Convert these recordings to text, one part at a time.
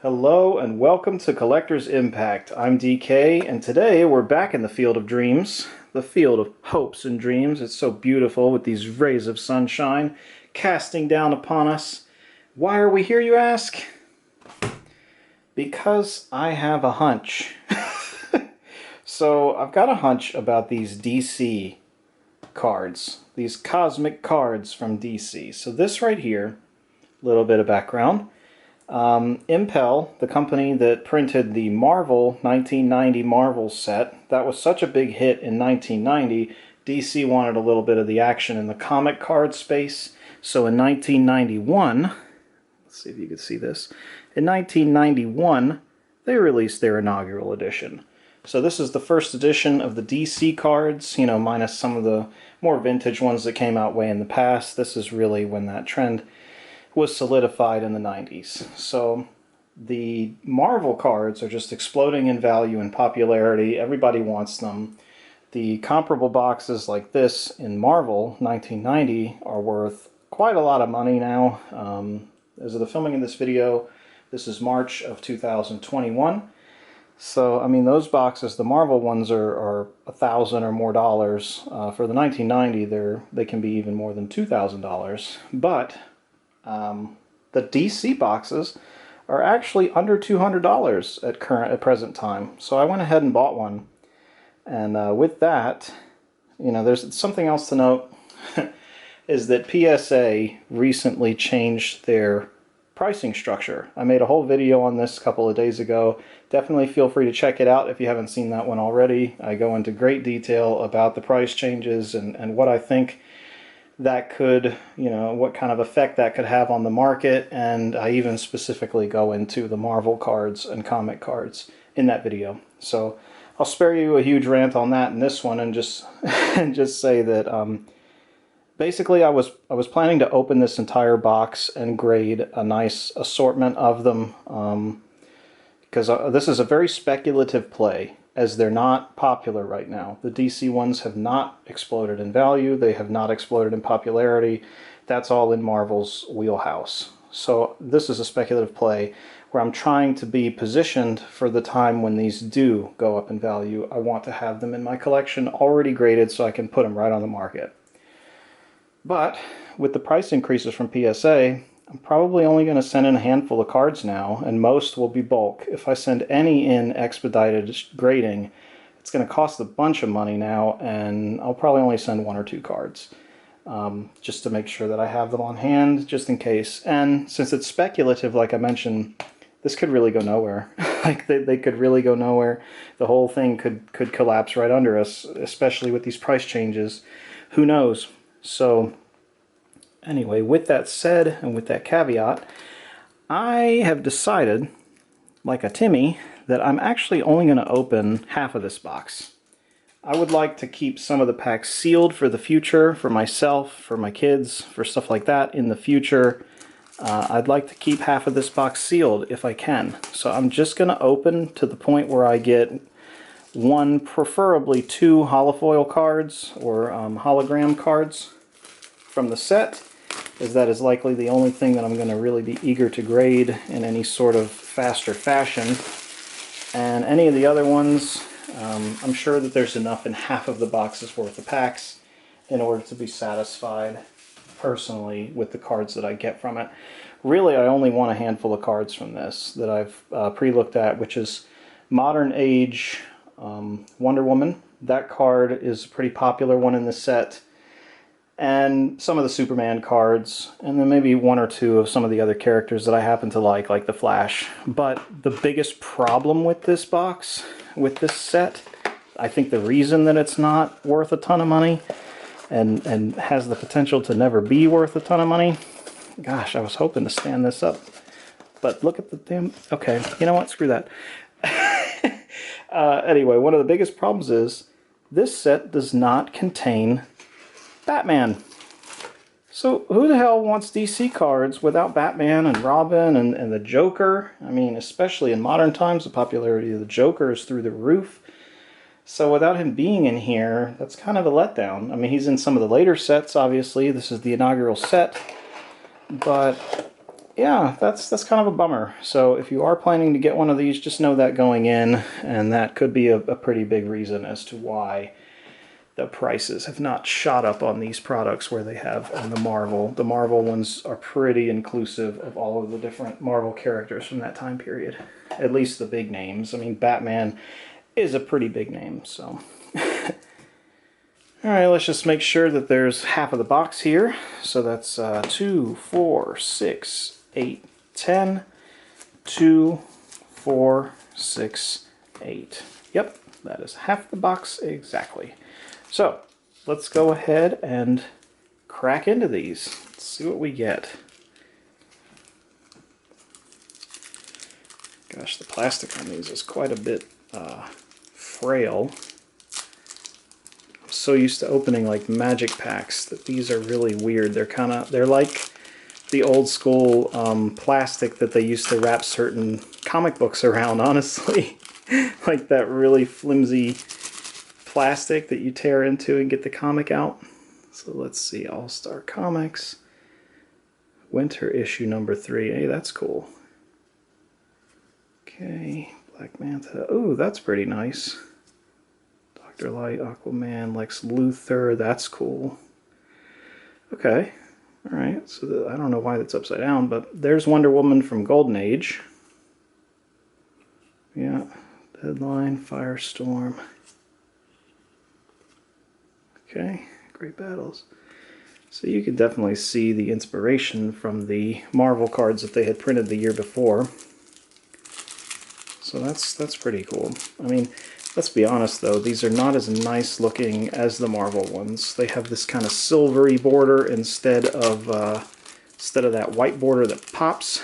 Hello and welcome to Collector's Impact. I'm DK and today we're back in the field of dreams, the field of hopes and dreams. It's so beautiful with these rays of sunshine casting down upon us. Why are we here, you ask? Because I have a hunch. So I've got a hunch about these DC cards, these cosmic cards from DC. So this right here, a little bit of background. Impel, the company that printed the Marvel 1990 Marvel set, that was such a big hit in 1990, DC wanted a little bit of the action in the comic card space. So in 1991, let's see if you can see this, in 1991 they released their Inaugural Edition. So this is the first edition of the DC cards, minus some of the more vintage ones that came out way in the past. This is really when that trend was solidified in the 90s. So the Marvel cards are just exploding in value and popularity. Everybody wants them. The comparable boxes like this in Marvel 1990 are worth quite a lot of money now. As of the filming of this video, this is March of 2021. So, I mean, those boxes, the Marvel ones are $1,000 or more dollars. For the 1990, they can be even more than $2,000. But the DC boxes are actually under $200 at present time. So I went ahead and bought one. And with that, there's something else to note is that PSA recently changed their pricing structure. I made a whole video on this a couple of days ago. Definitely feel free to check it out if you haven't seen that one already. I go into great detail about the price changes and what I think that could, what kind of effect that could have on the market, and I even specifically go into the Marvel cards and comic cards in that video. So I'll spare you a huge rant on that in this one and just and just say that basically I was planning to open this entire box and grade a nice assortment of them because this is a very speculative play, as they're not popular right now. The DC ones have not exploded in value. They have not exploded in popularity. That's all in Marvel's wheelhouse. So this is a speculative play where I'm trying to be positioned for the time when these do go up in value. I want to have them in my collection already graded so I can put them right on the market. But with the price increases from PSA, I'm probably only going to send in a handful of cards now, and most will be bulk. If I send any in expedited grading, it's going to cost a bunch of money now, and I'll probably only send 1 or 2 cards, just to make sure that I have them on hand, just in case. And since it's speculative, like I mentioned, this could really go nowhere. Like they could really go nowhere. The whole thing could collapse right under us, especially with these price changes. Who knows? So anyway, with that said, and with that caveat, I have decided, like a Timmy, that I'm actually only going to open half of this box. I would like to keep some of the packs sealed for the future, for myself, for my kids, for stuff like that in the future. I'd like to keep half of this box sealed if I can. So I'm just going to open to the point where I get 1, preferably 2 holofoil cards or hologram cards from the set, as that is likely the only thing that I'm going to really be eager to grade in any sort of faster fashion. And any of the other ones, I'm sure that there's enough in half of the box's worth of packs in order to be satisfied personally with the cards that I get from it. Really, I only want a handful of cards from this that I've pre-looked at, which is Modern Age Wonder Woman. That card is a pretty popular one in the set. And some of the Superman cards, and then maybe 1 or 2 of some of the other characters that I happen to like the Flash. But the biggest problem with this box, with this set, I think the reason that it's not worth a ton of money, and has the potential to never be worth a ton of money, gosh, I was hoping to stand this up. But look at the damn, okay, you know what, screw that. Anyway, one of the biggest problems is this set does not contain Batman. So who the hell wants DC cards without Batman and Robin and the Joker? I mean, especially in modern times, the popularity of the Joker is through the roof. So without him being in here, that's kind of a letdown. I mean, he's in some of the later sets, obviously. This is the inaugural set. But yeah, that's kind of a bummer. So if you are planning to get one of these, just know that going in, and that could be a pretty big reason as to why the prices have not shot up on these products where they have on the Marvel. The Marvel ones are pretty inclusive of all of the different Marvel characters from that time period. At least the big names. I mean, Batman is a pretty big name, so. Alright, let's just make sure that there's half of the box here. So that's 2, 4, 6, 8, 10. 2, 4, 6, 8. Yep, that is half the box exactly. So, let's go ahead and crack into these. Let's see what we get. Gosh, the plastic on these is quite a bit frail. I'm so used to opening like magic packs that these are really weird. They're like the old school plastic that they used to wrap certain comic books around, honestly. Like that really flimsy plastic that you tear into and get the comic out. So let's see, All-Star Comics. Winter issue number 3. Hey, that's cool. Okay, Black Manta. Oh, that's pretty nice. Dr. Light, Aquaman, Lex Luthor. That's cool. Okay. Alright, so I don't know why that's upside down, but there's Wonder Woman from Golden Age. Yeah, Deadline, Firestorm. Okay, Great Battles. So you can definitely see the inspiration from the Marvel cards that they had printed the year before. So that's pretty cool. I mean, let's be honest though, these are not as nice looking as the Marvel ones. They have this kind of silvery border instead of that white border that pops.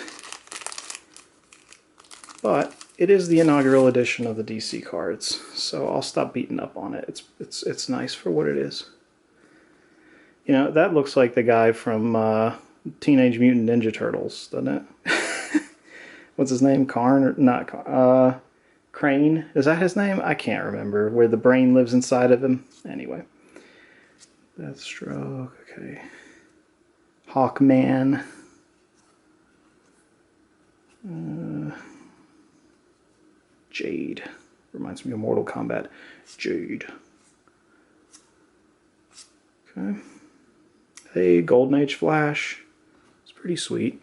But it is the inaugural edition of the DC cards, so I'll stop beating up on it. It's nice for what it is. You know, that looks like the guy from Teenage Mutant Ninja Turtles, doesn't it? What's his name? Karn? Or not Karn? Crane? Is that his name? I can't remember. Where the brain lives inside of him. Anyway. Deathstroke. Okay. Hawkman. Jade. Reminds me of Mortal Kombat. Jade. Okay. Hey, Golden Age Flash. It's pretty sweet.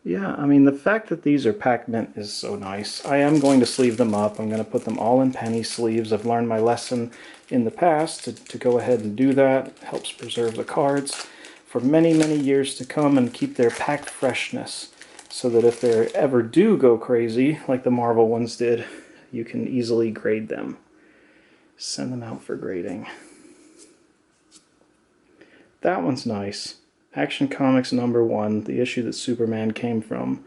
Yeah, I mean, the fact that these are pack mint is so nice. I am going to sleeve them up. I'm going to put them all in penny sleeves. I've learned my lesson in the past to go ahead and do that. It helps preserve the cards for many, many years to come and keep their packed freshness so that if they ever do go crazy, like the Marvel ones did, you can easily grade them. Send them out for grading. That one's nice. Action Comics #1, the issue that Superman came from.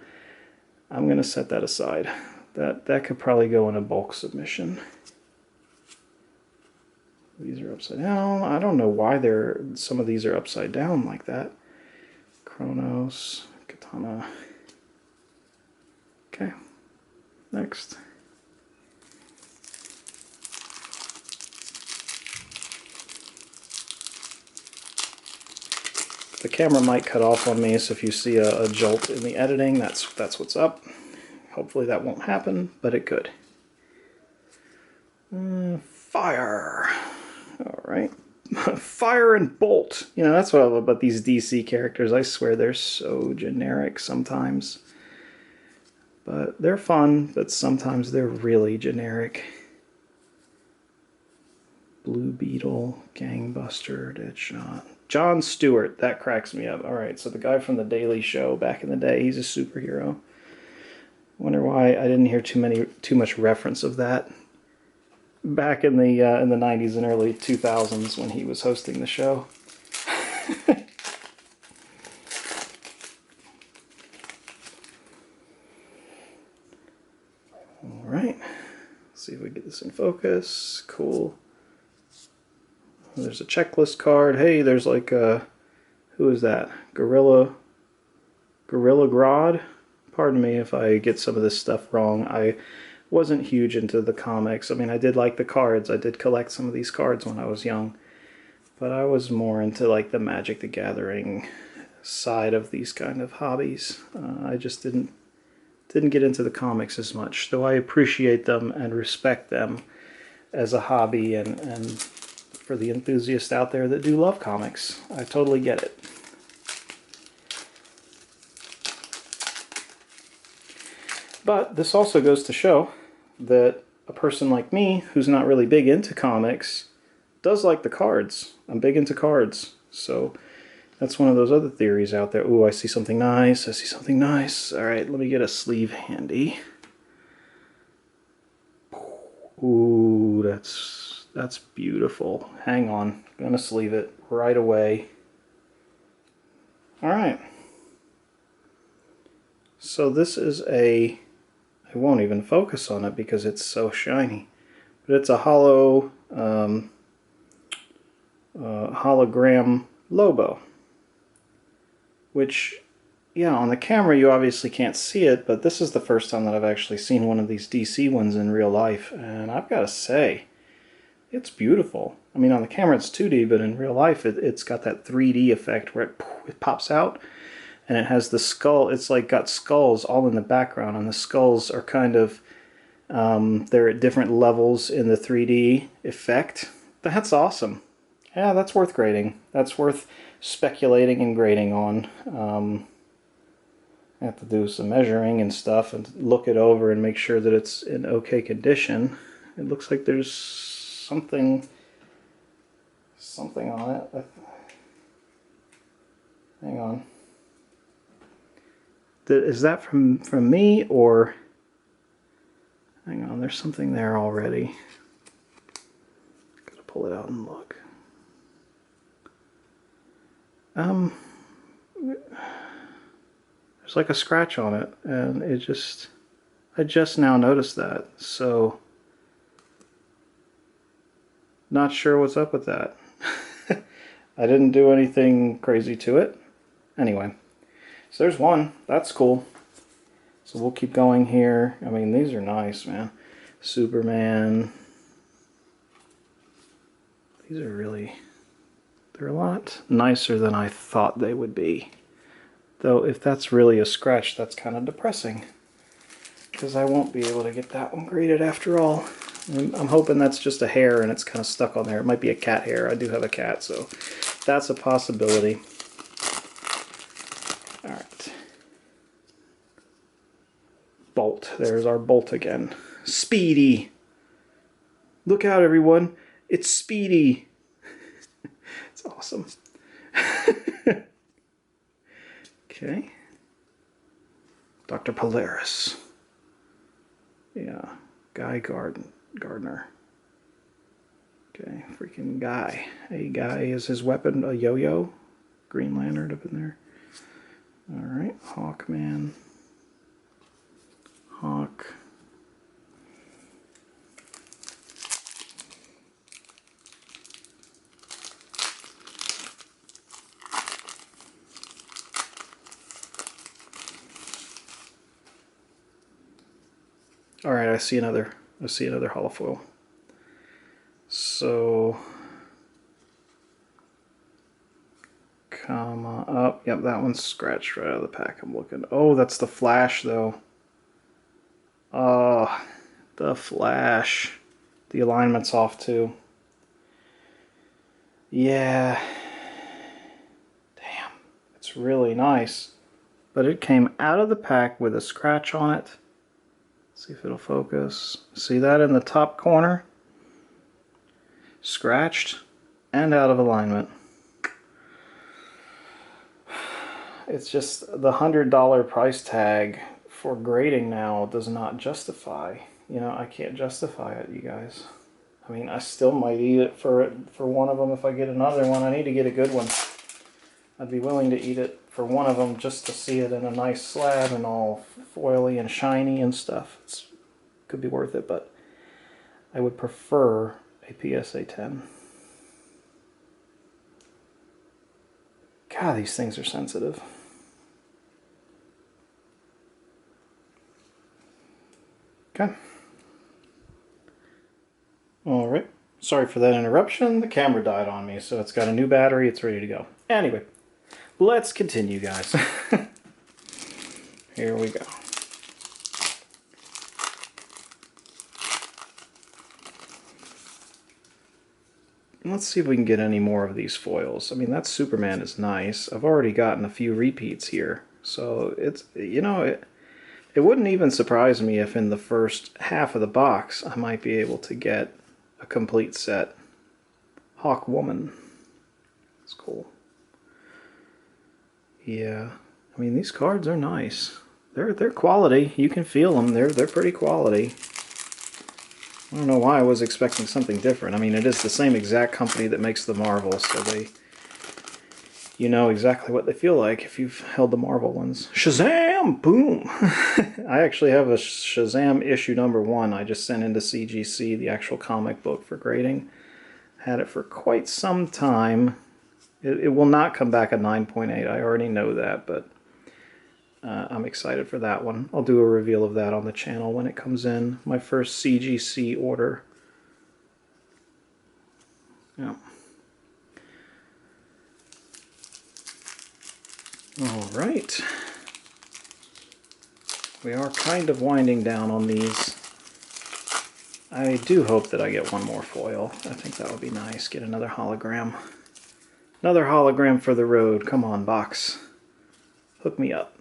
I'm going to set that aside. That could probably go in a bulk submission. These are upside down. I don't know why some of these are upside down like that. Kronos, Katana. Okay, next. The camera might cut off on me, so if you see a jolt in the editing, that's what's up. Hopefully that won't happen, but it could. Fire. Alright. Fire and Bolt. You know, that's what I love about these DC characters. I swear they're so generic sometimes. But they're fun, but sometimes they're really generic. Blue Beetle, Gangbuster, Deadshot. Jon Stewart, that cracks me up. Alright, so the guy from The Daily Show back in the day, he's a superhero. Wonder why I didn't hear too much reference of that back in the 90s and early 2000s when he was hosting the show. Alright, let's see if we get this in focus. Cool. There's a checklist card. Hey, there's like a... Who is that? Gorilla Grodd? Pardon me if I get some of this stuff wrong. I wasn't huge into the comics. I mean, I did like the cards. I did collect some of these cards when I was young. But I was more into like the Magic the Gathering, side of these kind of hobbies. I just didn't get into the comics as much, though I appreciate them and respect them as a hobby, and for the enthusiasts out there that do love comics, I totally get it. But this also goes to show that a person like me, who's not really big into comics, does like the cards. I'm big into cards, so that's one of those other theories out there. Ooh, I see something nice, I see something nice. Alright, let me get a sleeve handy. Ooh, that's beautiful. Hang on, I'm gonna sleeve it right away. Alright. So this is I won't even focus on it because it's so shiny. But it's a hologram Lobo. Which, yeah, on the camera you obviously can't see it, but this is the first time that I've actually seen one of these DC ones in real life, and I've got to say, it's beautiful. I mean, on the camera it's 2D, but in real life it's got that 3D effect where it pops out, and it has the skull. It's like got skulls all in the background, and the skulls are kind of, they're at different levels in the 3D effect. That's awesome. Yeah, that's worth grading. That's worth speculating and grading on. I have to do some measuring and stuff and look it over and make sure that it's in okay condition. It looks like there's something on it. Hang on. Is that from me, or hang on, there's something there already. Gotta pull it out and look. There's like a scratch on it, and I just now noticed that, so not sure what's up with that. I didn't do anything crazy to it. Anyway, so there's one. That's cool. So we'll keep going here. I mean, these are nice, man. Superman. These are really, they're a lot nicer than I thought they would be. Though if that's really a scratch, that's kind of depressing, because I won't be able to get that one graded after all. I'm hoping that's just a hair and it's kind of stuck on there. It might be a cat hair. I do have a cat, so that's a possibility. Alright. Bolt. There's our Bolt again. Speedy! Look out, everyone. It's Speedy! It's awesome. Okay. Dr. Polaris. Yeah. Guy Gardner. Okay, freaking Guy. A Guy is his weapon, a yo-yo. Green Lantern up in there. Alright, Hawkman. Hawk. Alright, I see another holofoil. So, come on up. Yep, that one's scratched right out of the pack. I'm looking. Oh, that's the Flash, though. Oh, the Flash. The alignment's off, too. Yeah. Damn. It's really nice. But it came out of the pack with a scratch on it. See if it'll focus. See that in the top corner? Scratched and out of alignment. It's just the $100 price tag for grading now does not justify. You know, I can't justify it, you guys. I mean, I still might eat it for one of them if I get another one. I need to get a good one. I'd be willing to eat it for one of them just to see it in a nice slab and all foily and shiny and stuff. It could be worth it, but I would prefer a PSA 10. God, these things are sensitive. Okay. Alright. Sorry for that interruption. The camera died on me, so it's got a new battery. It's ready to go. Anyway, let's continue, guys. Here we go. Let's see if we can get any more of these foils. I mean, that Superman is nice. I've already gotten a few repeats here. So it's, you know, it wouldn't even surprise me if in the first half of the box I might be able to get a complete set. Hawk Woman. It's cool. Yeah, I mean, these cards are nice. They're quality. You can feel them. They're pretty quality. I don't know why I was expecting something different. I mean, it is the same exact company that makes the Marvel, so you know exactly what they feel like if you've held the Marvel ones. Shazam! Boom! I actually have a Shazam issue #1. I just sent into CGC, the actual comic book, for grading. Had it for quite some time. It will not come back at 9.8. I already know that, but I'm excited for that one. I'll do a reveal of that on the channel when it comes in. My first CGC order. Yeah. Alright. We are kind of winding down on these. I do hope that I get one more foil. I think that would be nice. Get another hologram. Another hologram for the road. Come on, box. Hook me up.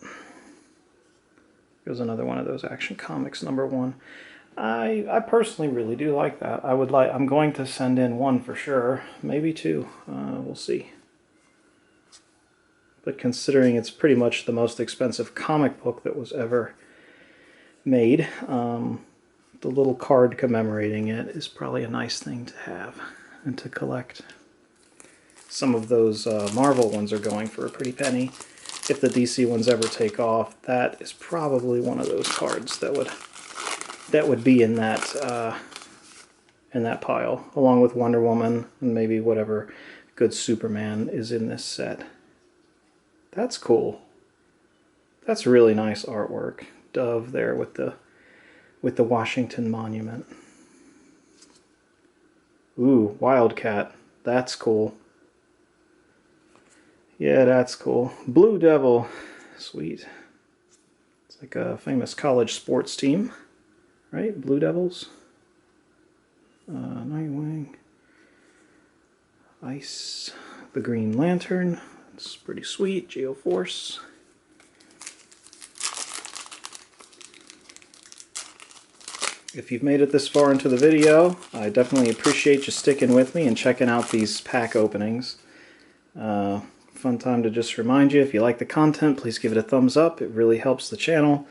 Here's another one of those Action Comics #1. I personally really do like that. I'm going to send in one for sure. Maybe two. We'll see. But considering it's pretty much the most expensive comic book that was ever made, the little card commemorating it is probably a nice thing to have and to collect. Some of those Marvel ones are going for a pretty penny. If the DC ones ever take off, that is probably one of those cards that would be in that pile, along with Wonder Woman and maybe whatever good Superman is in this set. That's cool. That's really nice artwork. Dove there with the Washington Monument. Ooh, Wildcat. That's cool. Yeah, that's cool. Blue Devil. Sweet. It's like a famous college sports team, right? Blue Devils. Nightwing. Ice. The Green Lantern. It's pretty sweet. Geoforce. If you've made it this far into the video, I definitely appreciate you sticking with me and checking out these pack openings. Fun time to just remind you, if you like the content, please give it a thumbs up. It really helps the channel.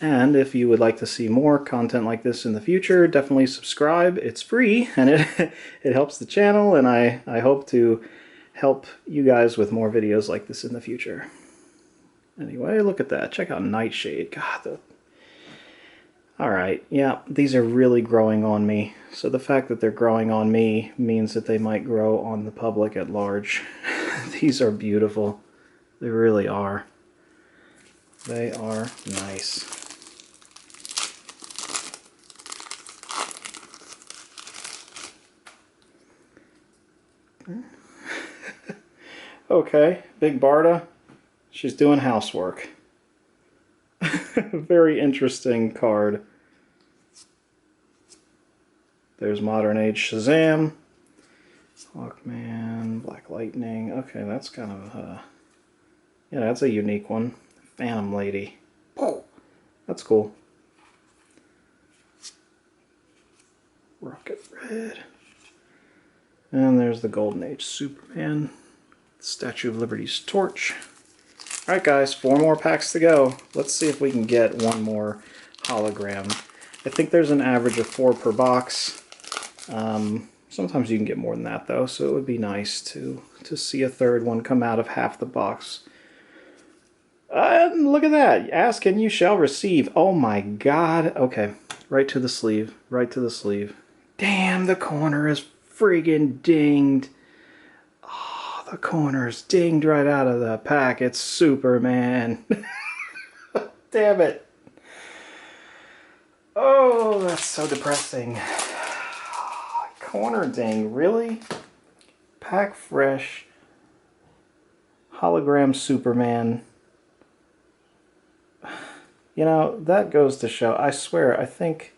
And if you would like to see more content like this in the future, definitely subscribe. It's free, and it helps the channel, and I hope to help you guys with more videos like this in the future. Anyway, look at that. Check out Nightshade. God, Alright, yeah, these are really growing on me. So the fact that they're growing on me means that they might grow on the public at large. These are beautiful. They really are. They are nice. Okay, Big Barda. She's doing housework. Very interesting card. There's Modern Age Shazam. Hawkman, Black Lightning. Okay, that's kind of yeah, that's a unique one. Phantom Lady. Oh, that's cool. Rocket Red. And there's the Golden Age Superman. Statue of Liberty's torch. Alright guys, 4 more packs to go. Let's see if we can get one more hologram. I think there's an average of 4 per box. Sometimes you can get more than that though, so it would be nice to see a third one come out of half the box. Look at that! Ask and you shall receive. Oh my god. Okay, right to the sleeve. Right to the sleeve. Damn, the corner is friggin' dinged. The corner's dinged right out of the pack. It's Superman. Damn it. Oh, that's so depressing. Corner ding, really? Pack fresh. Hologram Superman. You know, that goes to show, I swear, I think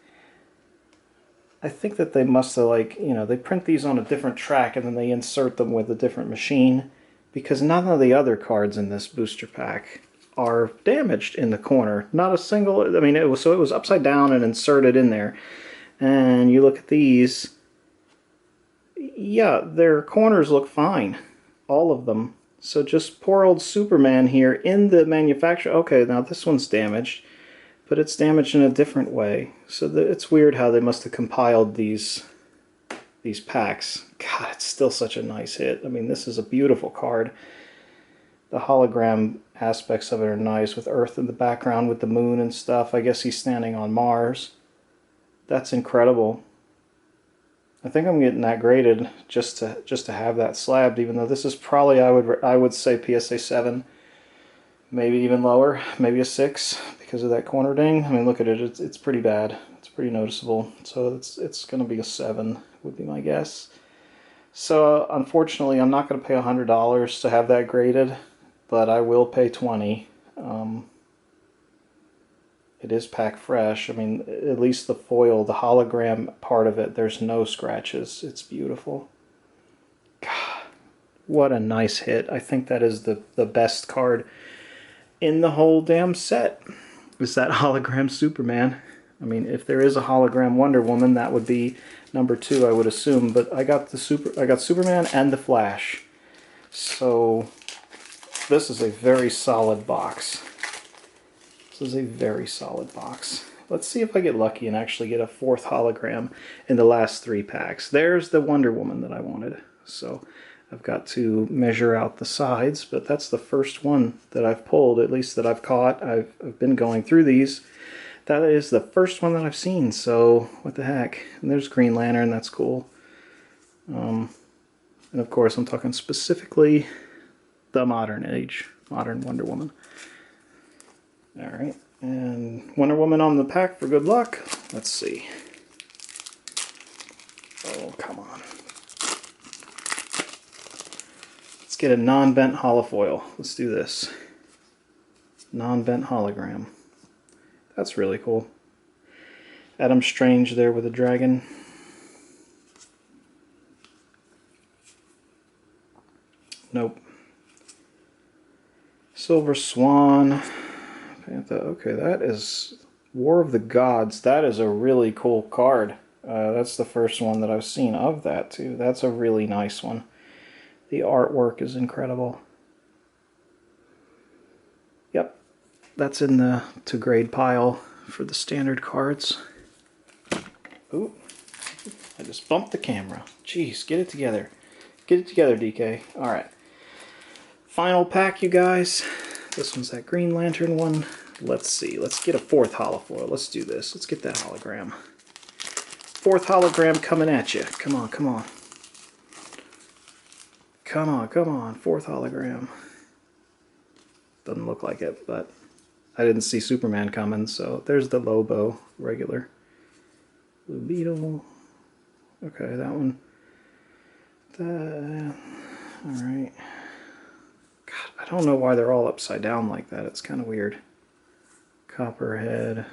that they must have, like, you know, they print these on a different track and then they insert them with a different machine, because none of the other cards in this booster pack are damaged in the corner. Not a single, I mean, it was upside down and inserted in there. And you look at these, yeah, their corners look fine. All of them. So just poor old Superman here in the manufacturer. Okay, now this one's damaged, but it's damaged in a different way. So it's weird how they must have compiled these packs. God, it's still such a nice hit. I mean, this is a beautiful card. The hologram aspects of it are nice, with Earth in the background with the moon and stuff. I guess he's standing on Mars. That's incredible. I think I'm getting that graded just to have that slabbed, even though this is probably, I would say PSA 7, maybe even lower, maybe a 6 because of that corner ding. I mean, look at it, it's pretty bad. It's pretty noticeable. So it's going to be a 7 would be my guess. So unfortunately, I'm not going to pay $100 to have that graded, but I will pay $20. It is pack fresh. I mean, at least the foil, the hologram part of it, there's no scratches. It's beautiful. God, what a nice hit. I think that is the best card in the whole damn set. Is that hologram Superman. I mean, if there is a hologram Wonder Woman, that would be number 2, I would assume. But I got Superman and the Flash. So this is a very solid box. This is a very solid box. Let's see if I get lucky and actually get a 4th hologram in the last 3 packs. There's the Wonder Woman that I wanted. So I've got to measure out the sides, but that's the first one that I've pulled, at least that I've caught. I've been going through these. That is the first one that I've seen, so what the heck. And there's Green Lantern, that's cool. And of course I'm talking specifically the modern Wonder Woman. Alright, and Wonder Woman on the pack for good luck. Let's see. Oh, come on. Let's get a non-bent holofoil. Let's do this. Non-bent hologram. That's really cool. Adam Strange there with a dragon. Nope. Silver Swan. Okay, that is War of the Gods. That is a really cool card. That's the first one that I've seen of that, too. That's a really nice one. The artwork is incredible. Yep, that's in the to grade pile for the standard cards. Ooh, I just bumped the camera. Jeez, get it together. Get it together, DK. Alright. Final pack, you guys. This one's that Green Lantern one. Let's see. Let's get a 4th holofoil. Let's do this. Let's get that hologram. 4th hologram coming at you. Come on, come on. Come on, come on. 4th hologram. Doesn't look like it, but I didn't see Superman coming, so there's the Lobo, regular. Blue Beetle. Okay, that one. Alright. God, I don't know why they're all upside down like that. It's kind of weird. Copperhead.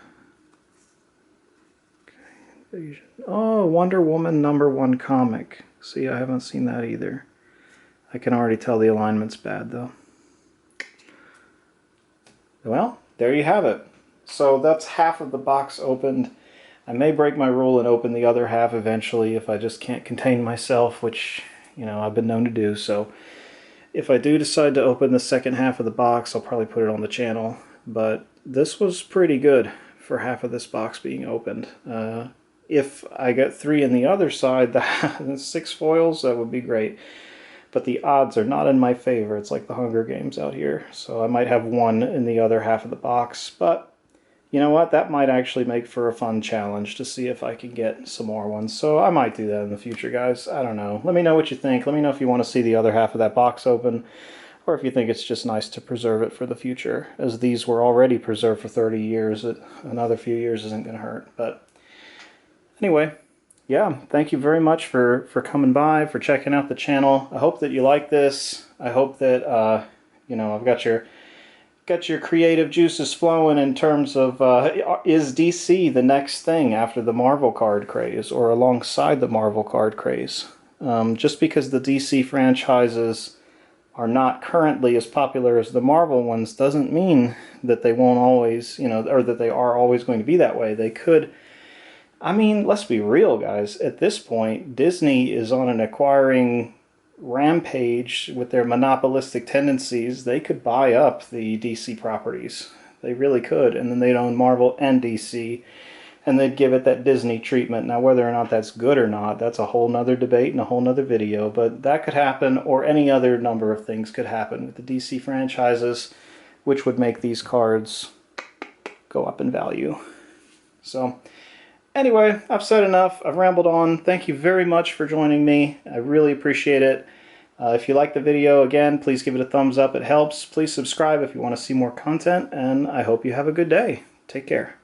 Okay. Oh, Wonder Woman #1 comic. See, I haven't seen that either. I can already tell the alignment's bad, though. Well, there you have it. So that's half of the box opened. I may break my rule and open the other half eventually if I just can't contain myself, which, you know, I've been known to do. So if I do decide to open the second half of the box, I'll probably put it on the channel. But this was pretty good for half of this box being opened. If I get 3 in the other side, the 6 foils, that would be great. But the odds are not in my favor. It's like the Hunger Games out here. So I might have 1 in the other half of the box. But you know what? That might actually make for a fun challenge to see if I can get some more ones. So I might do that in the future, guys. I don't know. Let me know what you think. Let me know if you want to see the other half of that box open, or if you think it's just nice to preserve it for the future. As these were already preserved for 30 years, another few years isn't going to hurt. But anyway, yeah, thank you very much for coming by, for checking out the channel. I hope that you like this. I hope that You know, I've got your creative juices flowing in terms of is DC the next thing after the Marvel card craze or alongside the Marvel card craze? Just because the DC franchises are not currently as popular as the Marvel ones doesn't mean that they won't always, you know, or that they are always going to be that way. They could. I mean, let's be real, guys. At this point, Disney is on an acquiring rampage with their monopolistic tendencies. They could buy up the DC properties. They really could. And then they'd own Marvel and DC, and they'd give it that Disney treatment. Now, whether or not that's good or not, that's a whole nother debate and a whole nother video. But that could happen, or any other number of things could happen with the DC franchises, which would make these cards go up in value. So, anyway, I've said enough. I've rambled on. Thank you very much for joining me. I really appreciate it. If you like the video, again, please give it a thumbs up. It helps. Please subscribe if you want to see more content, and I hope you have a good day. Take care.